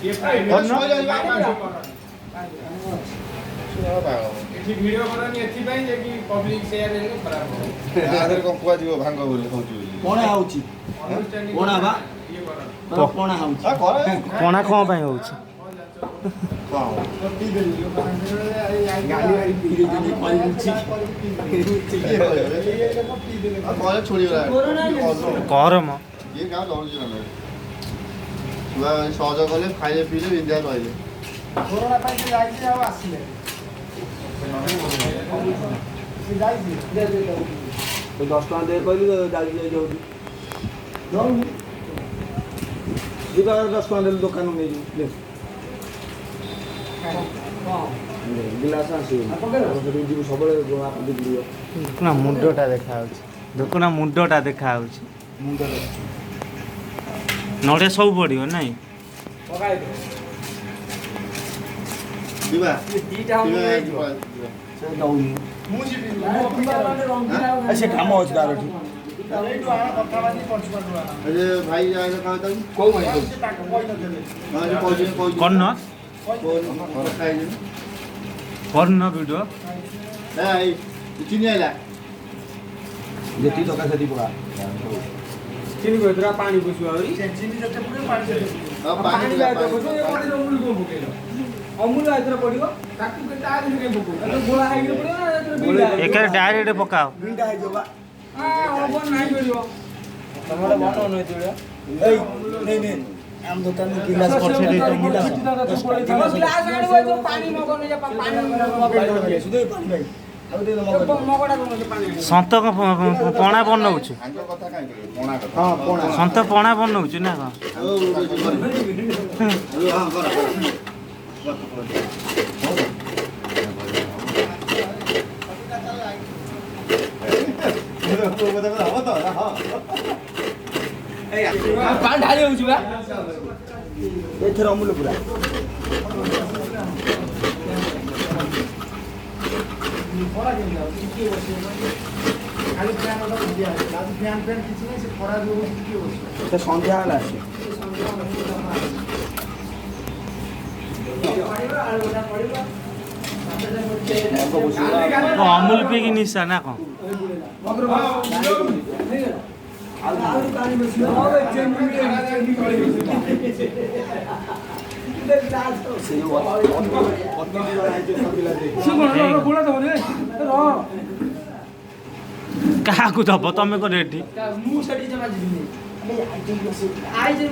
ये प्राइवेट एठी वीडियो करनी एथि पई जे कि पब्लिक शेयर हेले खराब हो आदर को कुआ जीव भांग बोली कहउची कोणा आउची कोणा बा ये कर कोणा आउची आ करे कोणा कौन ପାଇଁ ହଉଛି गाली गाली पीरे जे पानी उची आ करे छोड़ी रहा कर म ये गाँव लौट ना छुआ सहज कले खाइले पिले बिंदा रहले कोरोना ପାଇଁ ସେ ଯାଇଛି ଆଉ ଆସିଲେ ସେ ଯାଇଛି तो 10 टका दे कहली जाई जाई जाउची ଦଉନି दिबा 10 टका देल दुकान में ले गिलास आसी जीव सबले आप दिलियो दुकुना मुंडटा देखा हଉଛି दुकुना मुंडटा देखा हଉଛି मुंडा ନଡ଼ିଆ ସବୁ ପଡ଼ିବ ନାଇଁ पकाई दे दिबा ये दीटा हम ले जो से दउनी ମୁଁ ଯିବି आ से काम होछ दारठी ଏଇଠୁ ଆଣ କଥା ବାଜି ପଛପଟୁ ଆଣ अरे भाई आए कहा था को भाई ସେ ତାକୁ କହିନଥିଲେ हां कोई କର୍ଣ୍ଣ कोई खाइले କର୍ଣ୍ଣ ଭିଡ଼ିଓ ए चिनी आइला जेती टका सेती पका चिनी को इतना पानी पुसु आउरी ଚିନି ଯେତେ ପୁଣି ପାଣି ଦେବେ अब पानी पानी लाए तो को ये कोडी अमूल को भुकेलो अमूल आइतरा पडियो ताकू के ताज के भुकु तो गोला हाइ के पडियो ना तो बिला ଏକାରେ ଡାଇରେକ୍ଟ ପକାଅ बिंडा है जोबा आ ओबन नाही करियो तमरा बनो नै तिबा ए नै नै आम दुकान में गिलास पर से तो गिलास ग्लास आनिबो जो पानी मगो नै पानी मगो सुदे पानी भाई अब दे मगो मगोडा को पानी ସନ୍ତ ପଣା ବନଉଛୁ आंको कथा काई करे कोणा कथा हां कोणा ସନ୍ତ ପଣା ବନଉଛୁ ନା କଣ हां कर पानी ढाली होउछु बा एथर अमूल पूरा ଖରା କେମିତି ଆଉ ଟିକେ ବସିବ ଖାଲି ଫ୍ୟାନ୍ ଗୋଟେ ଦିଆ ହେଇଛି ଆଉ ଫ୍ୟାନ୍ ଫ୍ୟାନ୍ କିଛି ନାହିଁ ସେ ଖରା ଯୋଉ ଟିକେ ବସିବ ସେ ସନ୍ଧ୍ୟା ହେଲା আছে ଅମୁଲ ପିଇକି ନିଶା ନା କଣ ସେ ଯୋଉ କାହାକୁ ଦବ ତମେ କଣ ଏଠି ମୁଁ ସେଠି ଜମା ଯିବିନି ଆଇ ଯେ